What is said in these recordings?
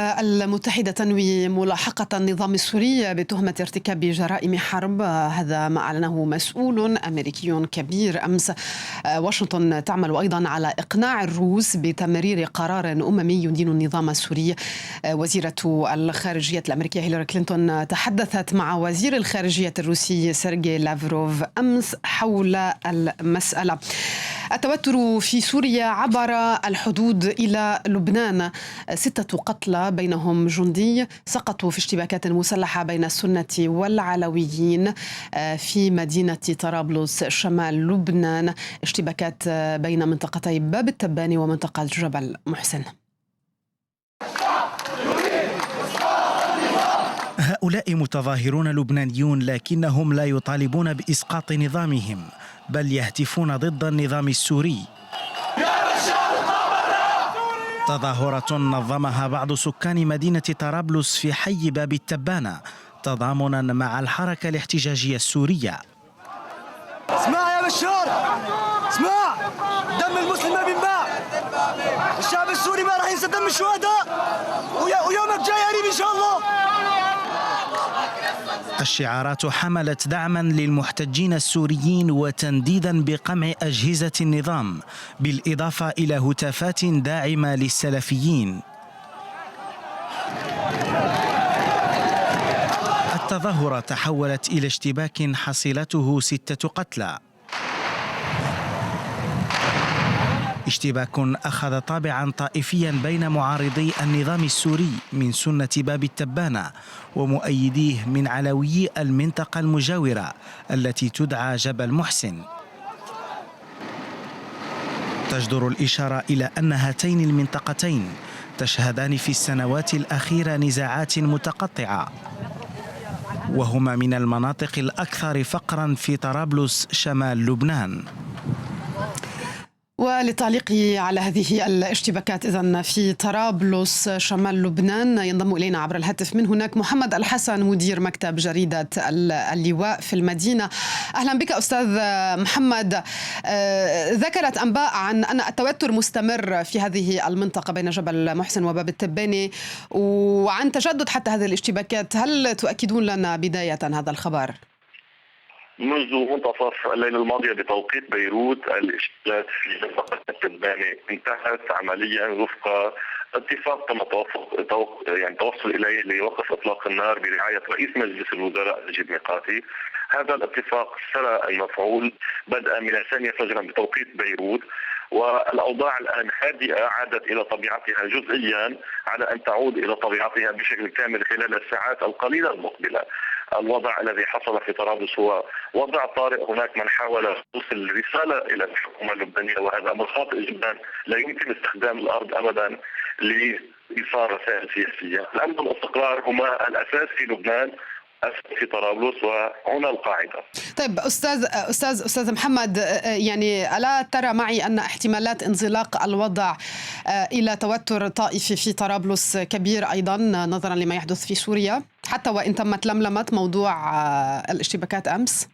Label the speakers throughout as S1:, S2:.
S1: المتحدة تنوي ملاحقة النظام السوري بتهمة ارتكاب جرائم حرب. هذا ما أعلنه مسؤول أمريكي كبير أمس. واشنطن تعمل أيضا على إقناع الروس بتمرير قرار أممي يدين النظام السوري. وزيرة الخارجية الأمريكية هيلاري كلينتون تحدثت مع وزير الخارجية الروسي سيرجي لافروف أمس حول المسألة. التوتر في سوريا عبر الحدود إلى لبنان. 6 قتلى بينهم جندي سقطوا في اشتباكات مسلحة بين السنة والعلويين في مدينة طرابلس شمال لبنان. اشتباكات بين منطقتي باب التباني ومنطقة جبل محسن.
S2: هؤلاء متظاهرون لبنانيون، لكنهم لا يطالبون بإسقاط نظامهم، بل يهتفون ضد النظام السوري. تظاهرة نظمها بعض سكان مدينة طرابلس في حي باب التبانة تضامنا مع الحركة الاحتجاجية السورية.
S3: اسمع يا بشار، اسمع، دم المسلم ما بينباع. الشعب السوري ما راح ينسى دم الشهداء، ويومك جاي قريب ان شاء الله.
S2: الشعارات حملت دعما للمحتجين السوريين وتنديدا بقمع أجهزة النظام، بالإضافة إلى هتافات داعمة للسلفيين. التظاهرة تحولت إلى اشتباك حصيلته 6 قتلى. اشتباك أخذ طابعا طائفيا بين معارضي النظام السوري من سنة باب التبانة ومؤيديه من علوي المنطقة المجاورة التي تدعى جبل محسن. تجدر الإشارة إلى أن هاتين المنطقتين تشهدان في السنوات الأخيرة نزاعات متقطعة، وهما من المناطق الأكثر فقرا في طرابلس شمال لبنان.
S1: وللتعليق على هذه الاشتباكات إذن في طرابلس شمال لبنان ينضم إلينا عبر الهاتف من هناك محمد الحسن مدير مكتب جريدة اللواء في المدينة. أهلا بك أستاذ محمد. ذكرت أنباء عن أن التوتر مستمر في هذه المنطقة بين جبل محسن وباب التباني وعن تجدد حتى هذه الاشتباكات. هل تؤكدون لنا بداية هذا الخبر؟
S4: منذ منتصف الليلة الماضية بتوقيت بيروت الاشتباكات في منطقة التباني انتهت عمليا وفق اتفاق تم توصل اليه لوقف اطلاق النار برعاية رئيس مجلس الوزراء نجيب ميقاتي. هذا الاتفاق سرى المفعول بدءا من 2 فجرا بتوقيت بيروت، والأوضاع الآن هادئة عادت إلى طبيعتها جزئيا على أن تعود إلى طبيعتها بشكل كامل خلال الساعات القليلة المقبلة. الوضع الذي حصل في طرابلس هو وضع طارئ. هناك من حاول توصل رسالة إلى الحكومة اللبنانية، وهذا أمر خاطئ جدا. لا يمكن استخدام الأرض أبدا لإيصال رسائل سياسية. الأمن والاستقرار هما الأساس في لبنان، في طرابلس، وهنا القاعدة.
S1: طيب أستاذ محمد، يعني ألا ترى معي أن احتمالات انزلاق الوضع إلى توتر طائفي في طرابلس كبير أيضا نظرا لما يحدث في سوريا، حتى وإن تمت لملمة موضوع الاشتباكات أمس؟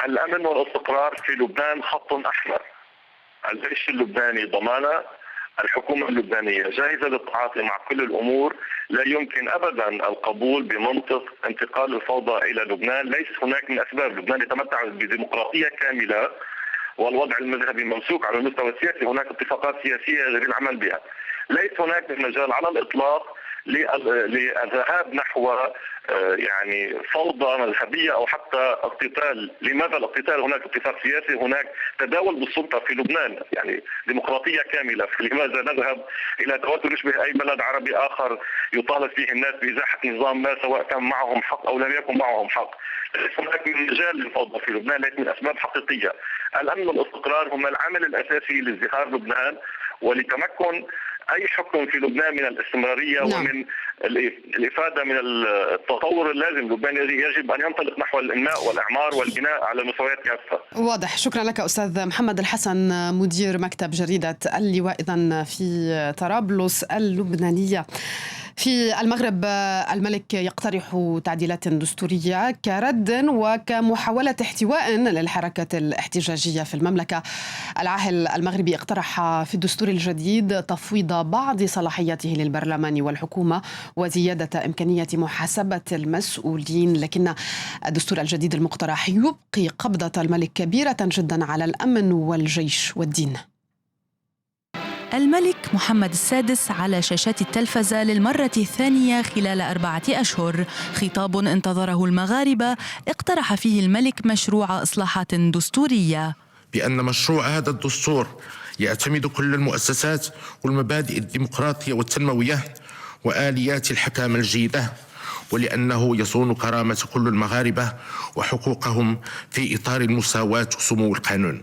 S4: الأمن والاستقرار في لبنان خط أحمر. الجيش اللبناني ضمانة، الحكومة اللبنانية جاهزة للتعاطي مع كل الأمور. لا يمكن أبدا القبول بمنطق انتقال الفوضى إلى لبنان. ليس هناك من أسباب. لبنان يتمتع بديمقراطية كاملة والوضع المذهبي ممسوك على المستوى السياسي. هناك اتفاقات سياسية يجب العمل بها. ليس هناك مجال على الإطلاق للذهاب نحو فوضى مذهبية أو حتى اقتتال. لماذا الاقتتال؟ هناك اتفاق سياسي، هناك تداول بالسلطة في لبنان، ديمقراطية كاملة. لماذا نذهب إلى توتر يشبه أي بلد عربي آخر يطالب فيه الناس بإزاحة نظام ما، سواء كان معهم حق أو لم يكن معهم حق؟ ليس هناك مجال للفوضى في لبنان، ليس من أسباب حقيقية. الأمن والاستقرار هما العامل الأساسي لازدهار لبنان ولتمكن أي حكم في لبنان من الاستمرارية. نعم. ومن الإفادة من التطور اللازم. لبنان يجب أن ينطلق نحو الإنماء والإعمار والبناء على مستويات كافة.
S1: واضح. شكرا لك أستاذ محمد الحسن مدير مكتب جريدة اللواء إذن في طرابلس اللبنانية. في المغرب الملك يقترح تعديلات دستورية كرد وكمحاولة احتواء للحركة الاحتجاجية في المملكة. العاهل المغربي اقترح في الدستور الجديد تفويض بعض صلاحياته للبرلمان والحكومة وزيادة إمكانية محاسبة المسؤولين، لكن الدستور الجديد المقترح يبقي قبضة الملك كبيرة جدا على الأمن والجيش والدين.
S5: الملك محمد السادس على شاشات التلفزة للمرة الثانية خلال 4 أشهر. خطاب انتظره المغاربة اقترح فيه الملك مشروع إصلاحات دستورية،
S6: بأن مشروع هذا الدستور يعتمد كل المؤسسات والمبادئ الديمقراطية والتنموية وآليات الحكام الجيدة، ولأنه يصون كرامة كل المغاربة وحقوقهم في إطار المساواة وسمو القانون.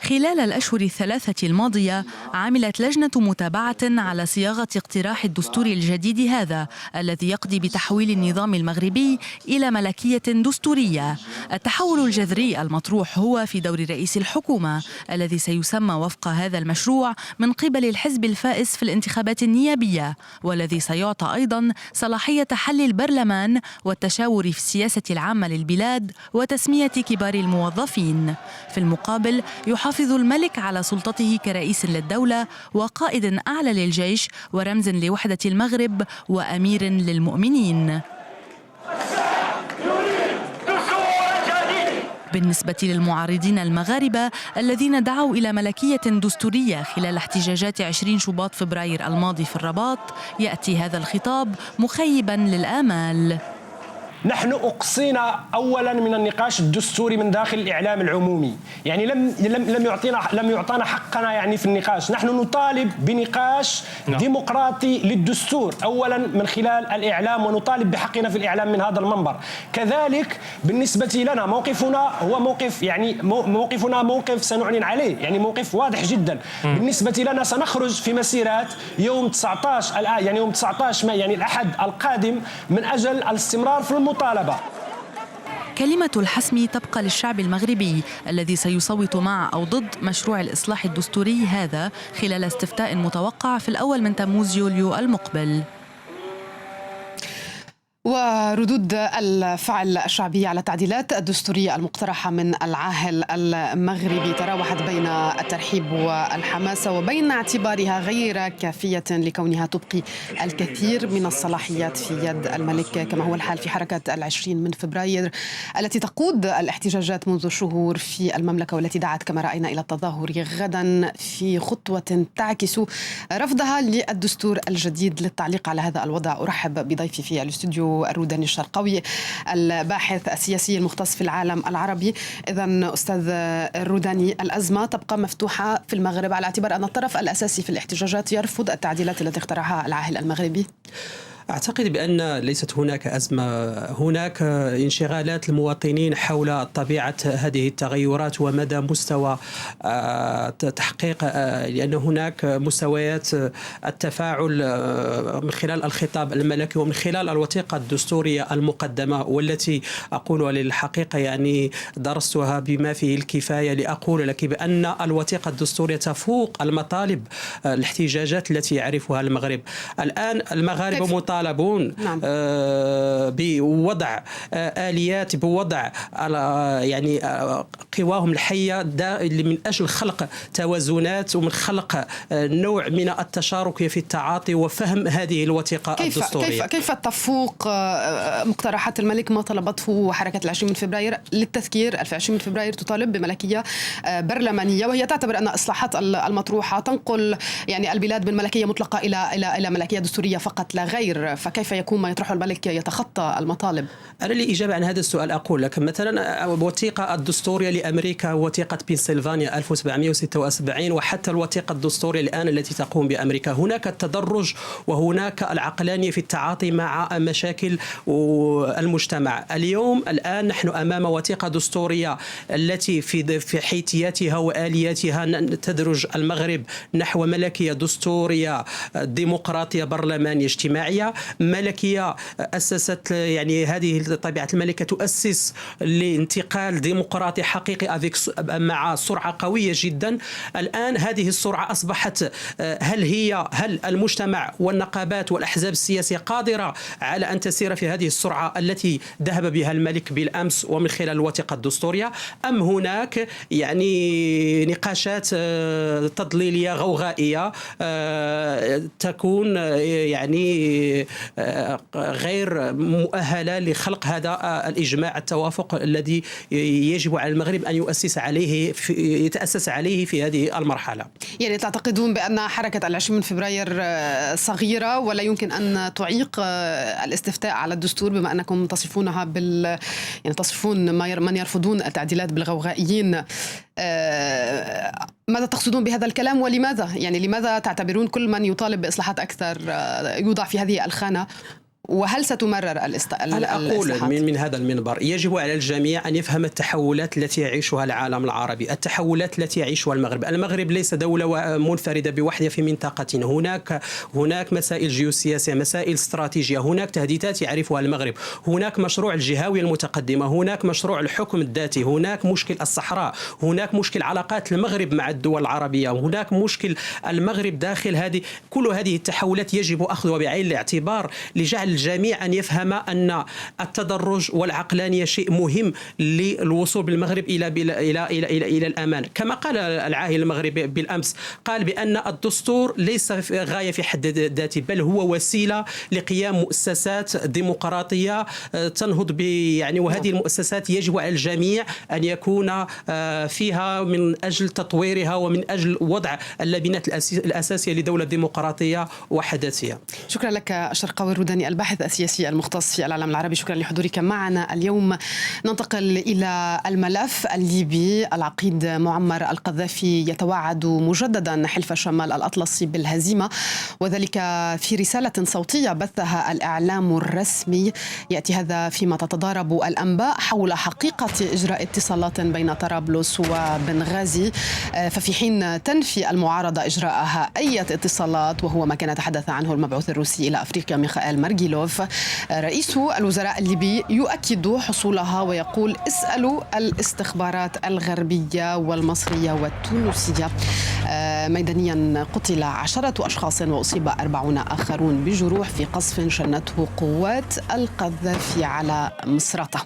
S5: خلال الأشهر الثلاثة الماضية عملت لجنة متابعة على صياغة اقتراح الدستور الجديد هذا الذي يقضي بتحويل النظام المغربي إلى ملكية دستورية. التحول الجذري المطروح هو في دور رئيس الحكومة الذي سيسمى وفق هذا المشروع من قبل الحزب الفائز في الانتخابات النيابية، والذي سيعطى أيضا صلاحية حل البرلمان والتشاور في السياسة العامة للبلاد وتسمية كبار الموظفين. في المقابل يحافظ الملك على سلطته كرئيس للدولة وقائد أعلى للجيش ورمز لوحدة المغرب وأمير للمؤمنين. بالنسبة للمعارضين المغاربة الذين دعوا إلى ملكية دستورية خلال احتجاجات 20 شباط فبراير الماضي في الرباط، يأتي هذا الخطاب مخيبا للآمال.
S7: نحن أقصينا أولا من النقاش الدستوري من داخل الإعلام العمومي، يعني لم يعطانا حقنا يعني في النقاش. نحن نطالب بنقاش ديمقراطي للدستور أولا من خلال الإعلام، ونطالب بحقنا في الإعلام من هذا المنبر. كذلك بالنسبة لنا موقفنا هو موقف موقف سنعلن عليه، يعني موقف واضح جدا. بالنسبة لنا سنخرج في مسيرات يوم 19 يعني يوم 19 يعني الأحد القادم من أجل الاستمرار في المطالبة.
S5: كلمة الحسم تبقى للشعب المغربي الذي سيصوت مع أو ضد مشروع الإصلاح الدستوري هذا خلال استفتاء متوقع في الأول من تموز يوليو المقبل.
S1: وردود الفعل الشعبية على التعديلات الدستورية المقترحة من العاهل المغربي تراوحت بين الترحيب والحماسة وبين اعتبارها غير كافية لكونها تبقي الكثير من الصلاحيات في يد الملك، كما هو الحال في حركة 20 من فبراير التي تقود الاحتجاجات منذ شهور في المملكة، والتي دعت كما رأينا إلى التظاهر غدا في خطوة تعكس رفضها للدستور الجديد. للتعليق على هذا الوضع أرحب بضيفي في الاستوديو الروداني الشرقاوي الباحث السياسي المختص في العالم العربي. إذن أستاذ الروداني، الأزمة تبقى مفتوحة في المغرب على اعتبار أن الطرف الأساسي في الاحتجاجات يرفض التعديلات التي اقترحها العاهل المغربي.
S8: أعتقد بأن ليست هناك أزمة، هناك انشغالات المواطنين حول طبيعة هذه التغيرات ومدى مستوى تحقيق، لأن هناك مستويات التفاعل من خلال الخطاب الملكي ومن خلال الوثيقة الدستورية المقدمة، والتي أقول للحقيقة يعني درستها بما فيه الكفاية لأقول لك بأن الوثيقة الدستورية تفوق المطالب الاحتجاجات التي يعرفها المغرب. الآن المغاربة مطالبون بوضع آليات، بوضع يعني قواهم الحية من أجل خلق توازنات ومن خلق نوع من التشارك في التعاطي وفهم هذه الوثيقة الدستورية.
S1: كيف تفوق مقترحات الملك ما طلبته حركة 20 من فبراير؟ للتذكير 20 من فبراير تطالب بملكية برلمانية، وهي تعتبر أن إصلاحات المطروحة تنقل يعني البلاد من ملكية مطلقة إلى ملكية دستورية فقط لا غير، فكيف يكون ما يطرحه الملك يتخطى المطالب؟
S8: أنا لإجابة عن هذا السؤال أقول لك مثلا الوثيقة الدستورية لأمريكا، وثيقة بنسلفانيا 1776، وحتى الوثيقة الدستورية الآن التي تقوم بأمريكا، هناك التدرج وهناك العقلانية في التعاطي مع مشاكل المجتمع. الآن نحن أمام وثيقة دستورية التي في حيثياتها وآلياتها تدرج المغرب نحو ملكية دستورية ديمقراطية برلمانية اجتماعية. طبيعة ملكية أسست، يعني هذه طبيعة الملكة تؤسس لانتقال ديمقراطي حقيقي مع سرعة قوية جدا. الآن هذه السرعة أصبحت هل المجتمع والنقابات والأحزاب السياسية قادرة على أن تسير في هذه السرعة التي ذهب بها الملك بالأمس ومن خلال الوثيقة الدستورية، أم هناك يعني نقاشات تضليلية غوغائية تكون يعني غير مؤهلة لخلق هذا الإجماع التوافق الذي يجب على المغرب أن يتأسس عليه في هذه المرحلة؟
S1: يعني تعتقدون بأن حركة 20 فبراير صغيرة ولا يمكن أن تعيق الاستفتاء على الدستور، بما أنكم تصفونها يعني تصفون من يرفضون التعديلات بالغوغائيين؟ ماذا تقصدون بهذا الكلام ولماذا؟ يعني لماذا تعتبرون كل من يطالب بإصلاحات أكثر يوضع في هذه الخانة؟ وهل ستمرر
S8: أنا أقول من هذا المنبر يجب على الجميع أن يفهم التحولات التي يعيشها العالم العربي، التحولات التي يعيشها المغرب ليس دولة منفردة بوحدها في منطقة. هناك مسائل جيوسياسية، مسائل استراتيجية، هناك تهديدات يعرفها المغرب، هناك مشروع الجهوية المتقدمة، هناك مشروع الحكم الذاتي، هناك مشكل الصحراء، هناك مشكل علاقات المغرب مع الدول العربية، هناك مشكل المغرب داخل كل هذه التحولات يجب أخذها بعين الاعتبار لجعل الجميع أن يفهم أن التدرج والعقلانية شيء مهم للوصول بالمغرب إلى الأمان. كما قال العاهل المغربي بالأمس، قال بأن الدستور ليس غاية في حد ذاته، بل هو وسيلة لقيام مؤسسات ديمقراطية تنهض وهذه المؤسسات يجب على الجميع أن يكون فيها من أجل تطويرها ومن أجل وضع اللبنات الأساسية لدولة ديمقراطية وحداثية.
S1: شكرا لك الشرقاوي الروداني، الباحث السياسي المختص في العالم العربي، شكرا لحضورك معنا اليوم. ننتقل إلى الملف الليبي. العقيد معمر القذافي يتوعد مجددا حلف شمال الأطلسي بالهزيمة، وذلك في رسالة صوتية بثها الإعلام الرسمي. يأتي هذا فيما تتضارب الأنباء حول حقيقة إجراء اتصالات بين طرابلس وبنغازي، ففي حين تنفي المعارضة إجراءها أي اتصالات، وهو ما كان يتحدث عنه المبعوث الروسي إلى أفريقيا ميخائيل مارغيلوف. رئيس الوزراء الليبي يؤكد حصولها ويقول: اسألوا الاستخبارات الغربية والمصرية والتونسية. ميدانيا قتل 10 أشخاص وأصيب 40 آخرون بجروح في قصف شنته قوات القذافي على مصراتة.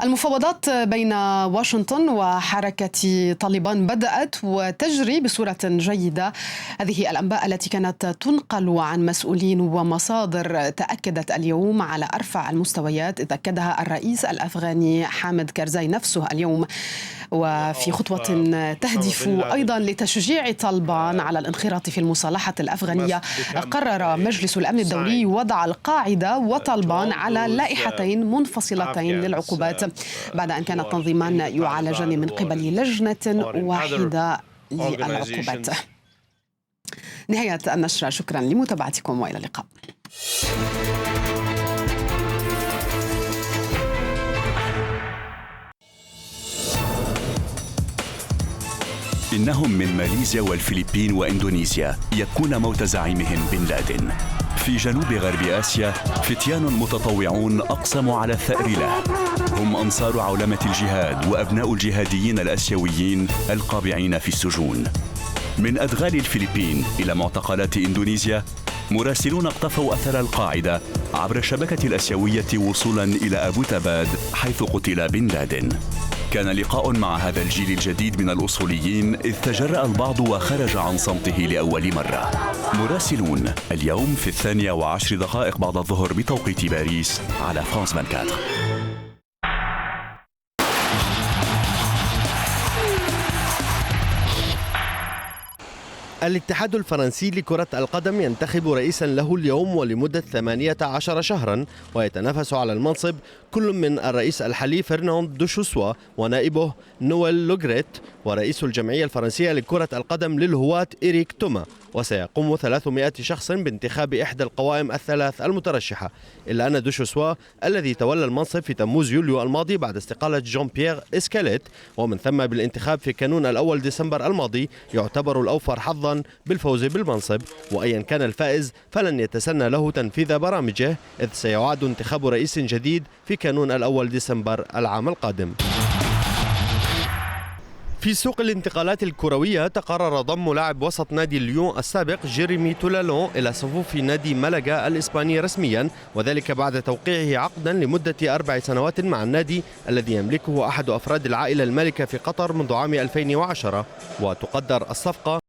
S1: المفاوضات بين واشنطن وحركة طالبان بدأت وتجري بصورة جيدة. هذه الأنباء التي كانت تنقل عن مسؤولين ومصادر تأكدت اليوم على أرفع المستويات، إذ أكدها الرئيس الأفغاني حامد كارزاي نفسه اليوم، وفي خطوة تهدف أيضا لتشجيع طالبان على الانخراط في المصالحة الأفغانية. قرر مجلس الأمن الدولي وضع القاعدة وطالبان على لائحتين منفصلتين للعقوبات، بعد أن كان التنظيمان يعالجان من قبل لجنة واحدة للعقوبات. نهاية النشرة، شكرا لمتابعتكم وإلى اللقاء.
S9: إنهم من ماليزيا والفلبين وإندونيسيا يبكون موت زعيمهم بن لادن. في جنوب غرب آسيا فتيان متطوعون أقسموا على الثأر له. هم أنصار عولمة الجهاد وأبناء الجهاديين الآسيويين القابعين في السجون. من أدغال الفلبين إلى معتقلات إندونيسيا، مراسلون اقتفوا أثر القاعدة عبر الشبكة الآسيوية وصولا إلى أبوتاباد حيث قتل بن لادن. كان لقاء مع هذا الجيل الجديد من الأصوليين إذ تجرأ البعض وخرج عن صمته لأول مرة. مراسلون اليوم في 12:10 بعد الظهر بتوقيت باريس على فرانس 24.
S10: الاتحاد الفرنسي لكرة القدم ينتخب رئيسا له اليوم ولمدة 18 شهرا، ويتنافس على المنصب كل من الرئيس الحالي فرناند دوشوسوا ونائبه نويل لوغريت ورئيس الجمعية الفرنسية لكرة القدم للهواة إريك توما. وسيقوم 300 شخص بانتخاب إحدى القوائم الثلاث المترشحة، إلا أن دوشوسوا الذي تولى المنصب في تموز يوليو الماضي بعد استقالة جون بيير إسكاليت ومن ثم بالانتخاب في كانون الأول ديسمبر الماضي يعتبر الأوفر حظا أيضا بالفوز بالمنصب، وأيا كان الفائز فلن يتسنى له تنفيذ برامجه، إذ سيعاد انتخاب رئيس جديد في كانون الأول ديسمبر العام القادم. في سوق الانتقالات الكروية تقرر ضم لاعب وسط نادي ليون السابق جيريمي تولالون إلى صفوف نادي مالاغا الإسباني رسميا، وذلك بعد توقيعه عقدا لمدة 4 سنوات مع النادي الذي يملكه أحد أفراد العائلة المالكة في قطر منذ عام 2010، وتقدر الصفقة